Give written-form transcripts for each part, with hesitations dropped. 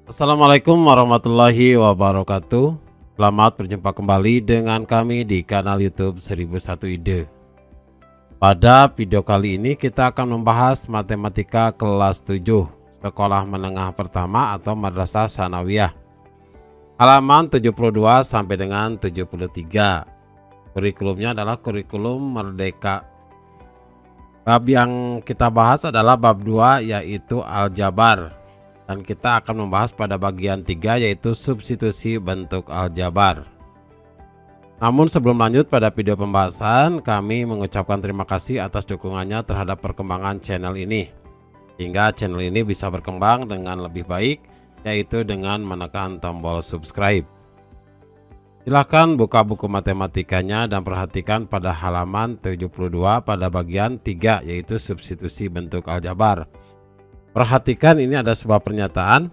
Assalamualaikum warahmatullahi wabarakatuh. Selamat berjumpa kembali dengan kami di kanal YouTube 1001 Ide. Pada video kali ini kita akan membahas matematika kelas 7 sekolah menengah pertama atau madrasah sanawiyah. Halaman 72 sampai dengan 73. Kurikulumnya adalah kurikulum merdeka. Bab yang kita bahas adalah bab 2 yaitu aljabar. Dan kita akan membahas pada bagian 3 yaitu substitusi bentuk aljabar. Namun sebelum lanjut pada video pembahasan, kami mengucapkan terima kasih atas dukungannya terhadap perkembangan channel ini. Hingga channel ini bisa berkembang dengan lebih baik, yaitu dengan menekan tombol subscribe. Silahkan buka buku matematikanya dan perhatikan pada halaman 72 pada bagian 3 yaitu substitusi bentuk aljabar. Perhatikan ini ada sebuah pernyataan.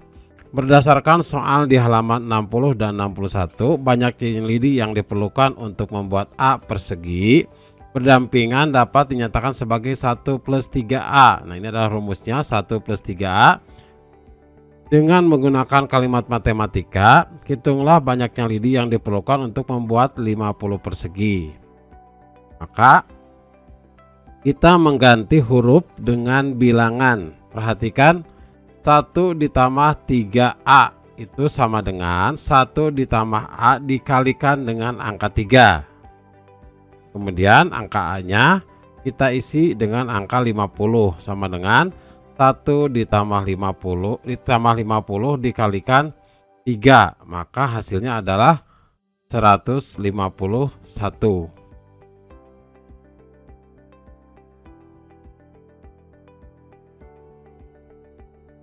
Berdasarkan soal di halaman 60 dan 61, banyak lidi yang diperlukan untuk membuat A persegi berdampingan dapat dinyatakan sebagai 1 plus 3A. Nah, ini adalah rumusnya 1 plus 3A. Dengan menggunakan kalimat matematika, hitunglah banyaknya lidi yang diperlukan untuk membuat 50 persegi. Maka kita mengganti huruf dengan bilangan. Perhatikan 1 ditambah 3A itu sama dengan 1 ditambah A dikalikan dengan angka 3. Kemudian angka A-nya kita isi dengan angka 50 sama dengan 1 ditambah 50 dikalikan 3. Maka hasilnya adalah 151.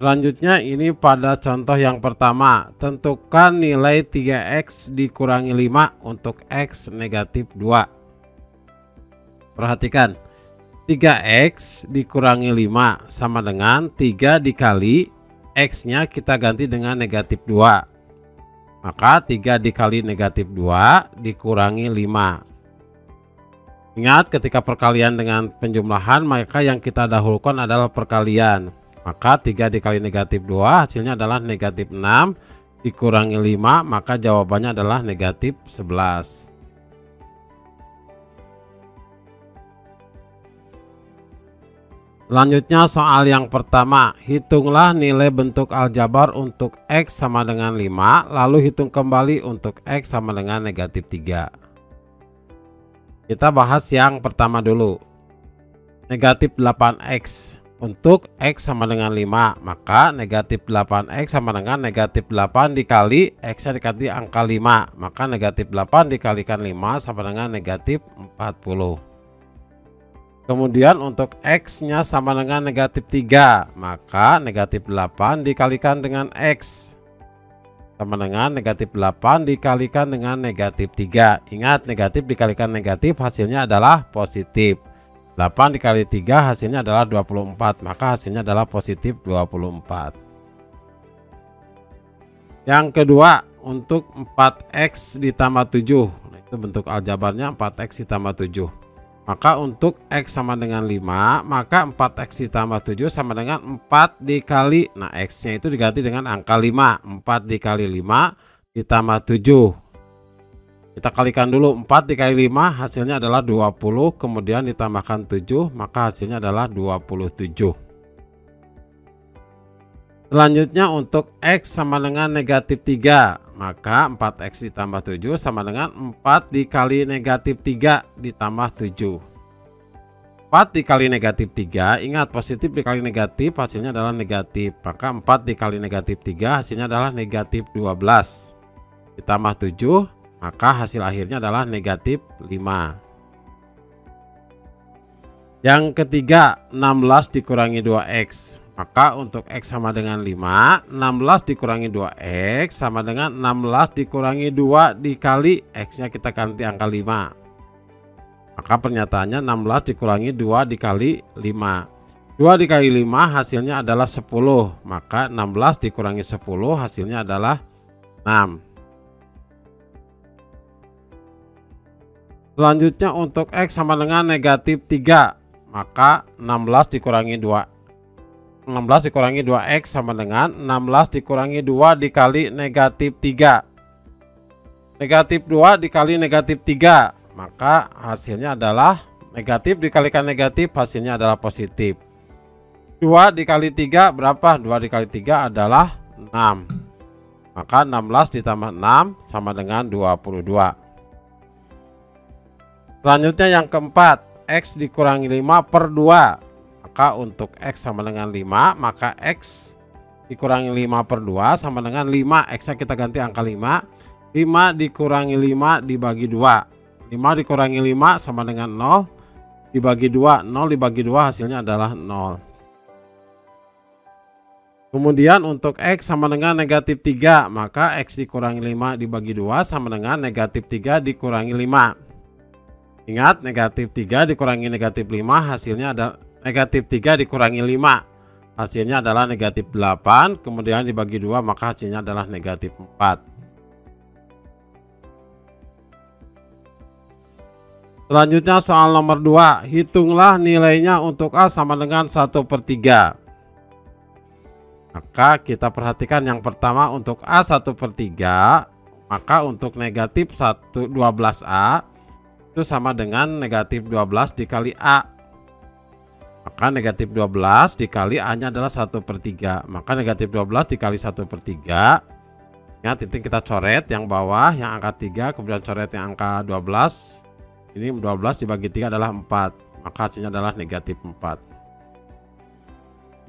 Selanjutnya ini pada contoh yang pertama, tentukan nilai 3x dikurangi 5 untuk x negatif 2. Perhatikan 3x dikurangi 5 sama dengan 3 dikali x nya kita ganti dengan negatif 2. Maka 3 dikali negatif 2 dikurangi 5. Ingat ketika perkalian dengan penjumlahan maka yang kita dahulukan adalah perkalian. Maka 3 dikali negatif 2 hasilnya adalah negatif 6 dikurangi 5, maka jawabannya adalah negatif 11. Selanjutnya soal yang pertama, hitunglah nilai bentuk aljabar untuk x sama dengan 5, lalu hitung kembali untuk x sama dengan negatif 3. Kita bahas yang pertama dulu. Negatif 8x. Untuk x sama dengan 5, maka negatif 8x sama dengan negatif 8 dikali x nya dikali angka 5, maka negatif 8 dikalikan 5 sama dengan negatif 40. Kemudian untuk x nya sama dengan negatif 3, maka negatif 8 dikalikan dengan x sama dengan negatif 8 dikalikan dengan negatif 3. Ingat, negatif dikalikan negatif hasilnya adalah positif. 8 dikali 3 hasilnya adalah 24, maka hasilnya adalah positif 24. Yang kedua, untuk 4x ditambah 7, nah, itu bentuk aljabarnya 4x ditambah 7. Maka untuk x sama dengan 5, maka 4x ditambah 7 sama dengan 4 dikali, nah x nya itu diganti dengan angka 5, 4 dikali 5 ditambah 7. Kita kalikan dulu, 4 dikali 5 hasilnya adalah 20, kemudian ditambahkan 7, maka hasilnya adalah 27. Selanjutnya untuk x sama dengan negatif 3, maka 4x ditambah 7 sama dengan 4 dikali negatif 3 ditambah 7. 4 dikali negatif 3, ingat positif dikali negatif hasilnya adalah negatif, maka 4 dikali negatif 3 hasilnya adalah negatif 12. Ditambah 7, maka hasil akhirnya adalah negatif 5. Yang ketiga, 16 dikurangi 2x. Maka untuk x sama dengan 5, 16 dikurangi 2x sama dengan 16 dikurangi 2 dikali x nya kita ganti angka 5. Maka pernyataannya 16 dikurangi 2 dikali 5. 2 dikali 5 hasilnya adalah 10. Maka 16 dikurangi 10 hasilnya adalah 6. Selanjutnya untuk x sama dengan negatif 3, maka 16 dikurangi 2 16 dikurangi 2x sama dengan 16 dikurangi 2 dikali negatif 3. Negatif 2 dikali negatif 3, maka hasilnya adalah negatif dikalikan negatif, hasilnya adalah positif. 2 dikali 3 berapa? 2 dikali 3 adalah 6. Maka 16 ditambah 6 sama dengan 22. Selanjutnya yang keempat, x dikurangi 5 per 2. Maka untuk x sama dengan 5, maka x dikurangi 5 per 2 sama dengan 5. X nya kita ganti angka 5. 5 dikurangi 5 dibagi 2. 5 dikurangi 5 sama dengan 0 dibagi 2. 0 dibagi 2 hasilnya adalah 0. Kemudian untuk x sama dengan negatif 3, maka x dikurangi 5 dibagi 2 sama dengan negatif 3 dikurangi 5. Ingat, negatif 3 dikurangi negatif 5 hasilnya adalah negatif 3 dikurangi 5 hasilnya adalah negatif 8. Kemudian dibagi 2 maka hasilnya adalah negatif 4. Selanjutnya soal nomor 2, hitunglah nilainya untuk A sama dengan 1/3. Maka kita perhatikan yang pertama untuk A 1/3, maka untuk negatif 12A itu sama dengan negatif 12 dikali A. Maka negatif 12 dikali A nya adalah 1/3. Maka negatif 12 dikali 1/3. Ya, titik kita coret yang bawah yang angka 3, kemudian coret yang angka 12. Ini 12 dibagi 3 adalah 4. Maka hasilnya adalah negatif 4.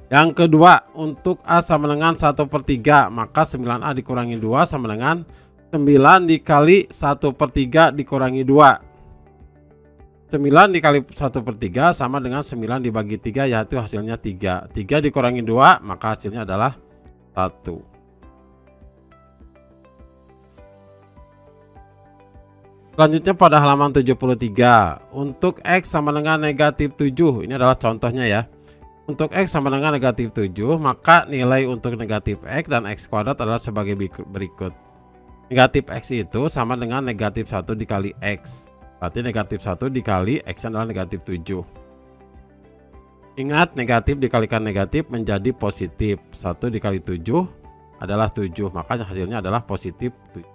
Yang kedua, untuk A sama dengan 1/3, maka 9A dikurangi 2 sama dengan 9 dikali 1/3 dikurangi 2. 9 dikali 1/3 sama dengan 9 dibagi 3, yaitu hasilnya 3. 3 dikurangi 2 maka hasilnya adalah 1. Selanjutnya pada halaman 73, untuk x sama dengan negatif 7, ini adalah contohnya ya. Untuk x sama dengan negatif 7, maka nilai untuk negatif x dan x kuadrat adalah sebagai berikut. Negatif x itu sama dengan negatif 1 dikali x. Berarti negatif 1 dikali x adalah negatif 7. Ingat, negatif dikalikan negatif menjadi positif. 1 dikali 7 adalah 7, makanya hasilnya adalah positif 7.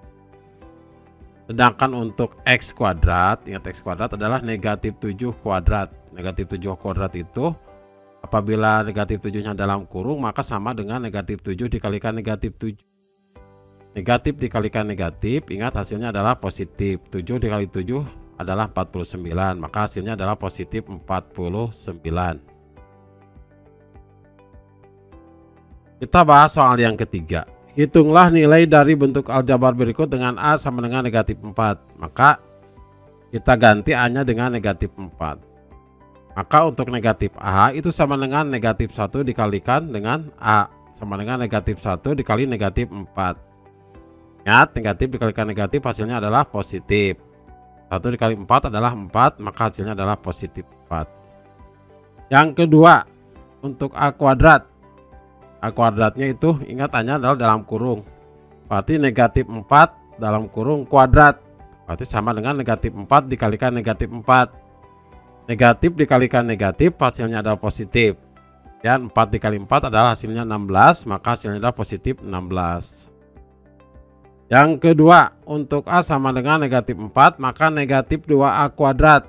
Sedangkan untuk x kuadrat, ingat x kuadrat adalah negatif 7 kuadrat. Negatif 7 kuadrat itu apabila negatif 7 nya dalam kurung, maka sama dengan negatif 7 dikalikan negatif 7. Negatif dikalikan negatif, ingat hasilnya adalah positif. 7 dikali 7 adalah 49, maka hasilnya adalah positif 49. Kita bahas soal yang ketiga. Hitunglah nilai dari bentuk aljabar berikut dengan A sama dengan negatif 4. Maka kita ganti A nya dengan negatif 4. Maka untuk negatif A itu sama dengan negatif 1 dikalikan dengan A, sama dengan negatif 1 dikali negatif 4. Ingat, negatif dikalikan negatif hasilnya adalah positif. 1 dikali 4 adalah 4, maka hasilnya adalah positif 4. Yang kedua, untuk A kuadrat. A kuadratnya itu ingat A nya adalah dalam kurung. Berarti negatif 4 dalam kurung kuadrat. Berarti sama dengan negatif 4 dikalikan negatif 4. Negatif dikalikan negatif hasilnya adalah positif. Dan 4 dikali 4 adalah hasilnya 16, maka hasilnya adalah positif 16. Yang kedua, untuk A sama dengan negatif 4, maka negatif 2A kuadrat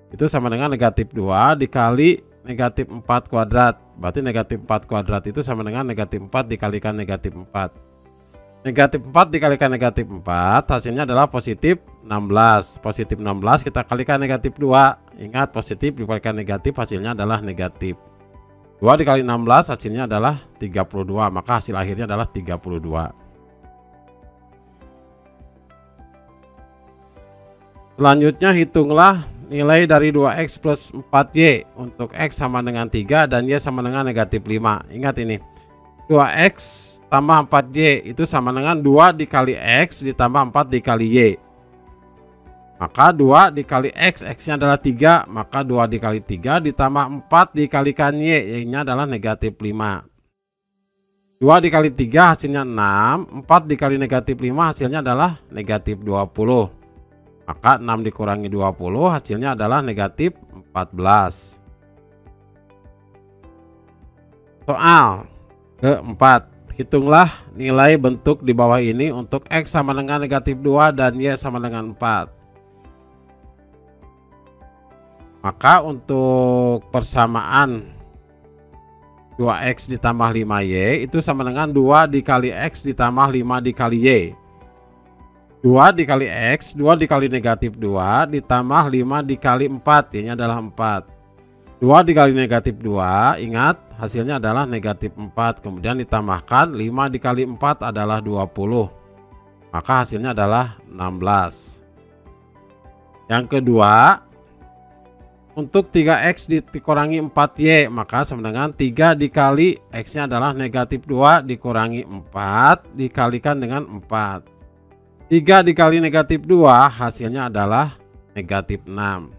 itu sama dengan negatif 2 dikali negatif 4 kuadrat. Berarti negatif 4 kuadrat itu sama dengan negatif 4 dikalikan negatif 4. Negatif 4 dikalikan negatif 4 hasilnya adalah positif 16. Positif 16 kita kalikan negatif 2. Ingat, positif dikalikan negatif hasilnya adalah negatif. 2 dikali 16 hasilnya adalah 32, maka hasil akhirnya adalah 32. Selanjutnya hitunglah nilai dari 2x plus 4y untuk x sama dengan 3 dan y sama dengan negatif 5. Ingat ini, 2x tambah 4y itu sama dengan 2 dikali x ditambah 4 dikali y. Maka 2 dikali x, x-nya adalah 3, maka 2 dikali 3 ditambah 4 dikalikan y, y-nya adalah negatif 5. 2 dikali 3 hasilnya 6, 4 dikali negatif 5 hasilnya adalah negatif 20. Maka 6 dikurangi 20 hasilnya adalah negatif 14. Soal keempat, hitunglah nilai bentuk di bawah ini untuk X sama dengan negatif 2 dan Y sama dengan 4. Maka untuk persamaan 2X ditambah 5Y itu sama dengan 2 dikali X ditambah 5 dikali Y. 2 dikali X, 2 dikali negatif 2 ditambah 5 dikali 4, ini adalah 4. 2 dikali negatif 2, ingat hasilnya adalah negatif 4, kemudian ditambahkan 5 dikali 4 adalah 20, maka hasilnya adalah 16. Yang kedua, untuk 3X dikurangi 4Y, maka sama dengan 3 dikali X nya adalah negatif 2 dikurangi 4 dikalikan dengan 4. 3 dikali negatif 2 hasilnya adalah negatif 6,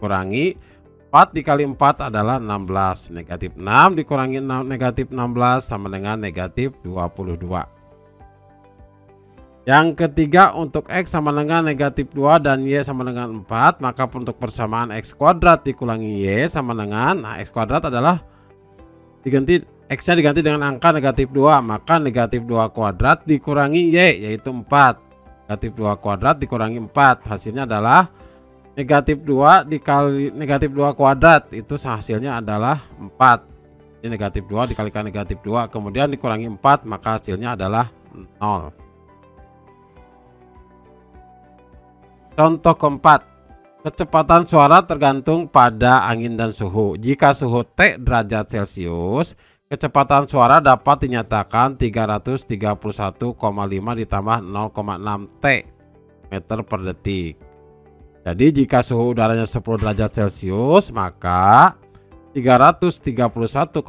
kurangi 4 dikali 4 adalah 16. Negatif 6 dikurangi negatif 16 sama dengan negatif 22. Yang ketiga, untuk X sama dengan negatif 2 dan Y sama dengan 4, maka untuk persamaan X kuadrat dikurangi Y sama dengan, X kuadrat adalah diganti, X nya diganti dengan angka negatif 2, maka negatif 2 kuadrat dikurangi Y yaitu 4. Negatif 2 kuadrat dikurangi 4 hasilnya adalah negatif 2 dikali negatif 2 kuadrat, itu hasilnya adalah 4. Ini negatif 2 dikalikan negatif 2 kemudian dikurangi 4, maka hasilnya adalah 0. Contoh keempat, kecepatan suara tergantung pada angin dan suhu. Jika suhu T derajat Celcius, kecepatan suara dapat dinyatakan 331,5 ditambah 0,6 T meter per detik. Jadi jika suhu udaranya 10 derajat Celcius, maka 331,5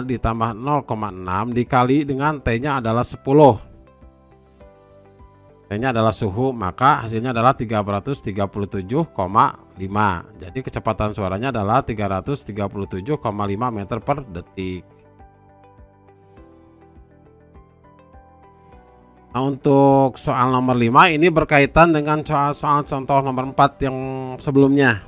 ditambah 0,6 dikali dengan T-nya adalah 10. T-nya adalah suhu, maka hasilnya adalah 337,5. Jadi kecepatan suaranya adalah 337,5 meter per detik. Nah, untuk soal nomor 5 ini berkaitan dengan soal contoh nomor 4 yang sebelumnya.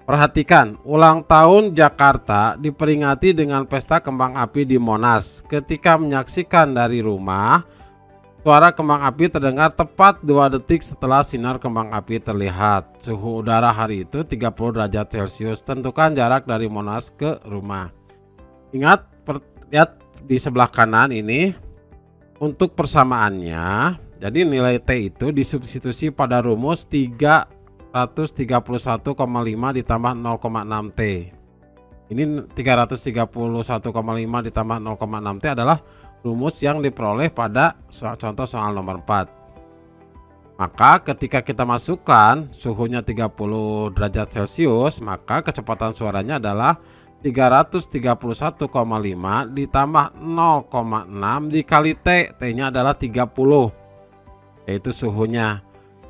Perhatikan, ulang tahun Jakarta diperingati dengan pesta kembang api di Monas. Ketika menyaksikan dari rumah, suara kembang api terdengar tepat 2 detik setelah sinar kembang api terlihat. Suhu udara hari itu 30 derajat Celcius. Tentukan jarak dari Monas ke rumah. Ingat, lihat di sebelah kanan ini. Untuk persamaannya, jadi nilai T itu disubstitusi pada rumus 331,5 ditambah 0,6 T. Ini 331,5 ditambah 0,6 T adalah rumus yang diperoleh pada contoh soal nomor 4. Maka ketika kita masukkan suhunya 30 derajat Celcius, maka kecepatan suaranya adalah 331,5 ditambah 0,6 dikali T. T-nya adalah 30, yaitu suhunya.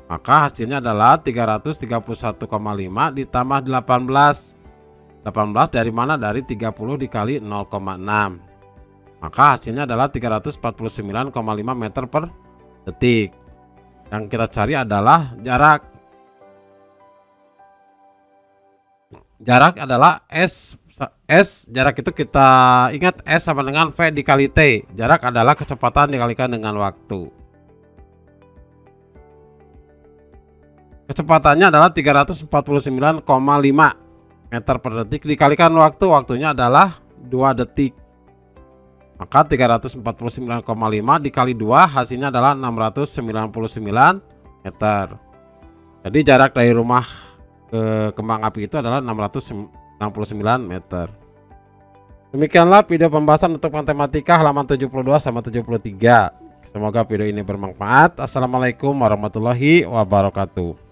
Maka hasilnya adalah 331,5 ditambah 18. 18 dari mana? Dari 30 dikali 0,6. Maka hasilnya adalah 349,5 meter per detik. Yang kita cari adalah jarak. Jarak adalah S, jarak itu kita ingat S sama dengan V dikali T. Jarak adalah kecepatan dikalikan dengan waktu. Kecepatannya adalah 349,5 meter per detik dikalikan waktu. Waktunya adalah 2 detik. Maka 349,5 dikali 2 hasilnya adalah 699 meter. Jadi jarak dari rumah ke kembang api itu adalah 699 meter. Demikianlah video pembahasan untuk matematika halaman 72 sama 73. Semoga video ini bermanfaat. Assalamualaikum warahmatullahi wabarakatuh.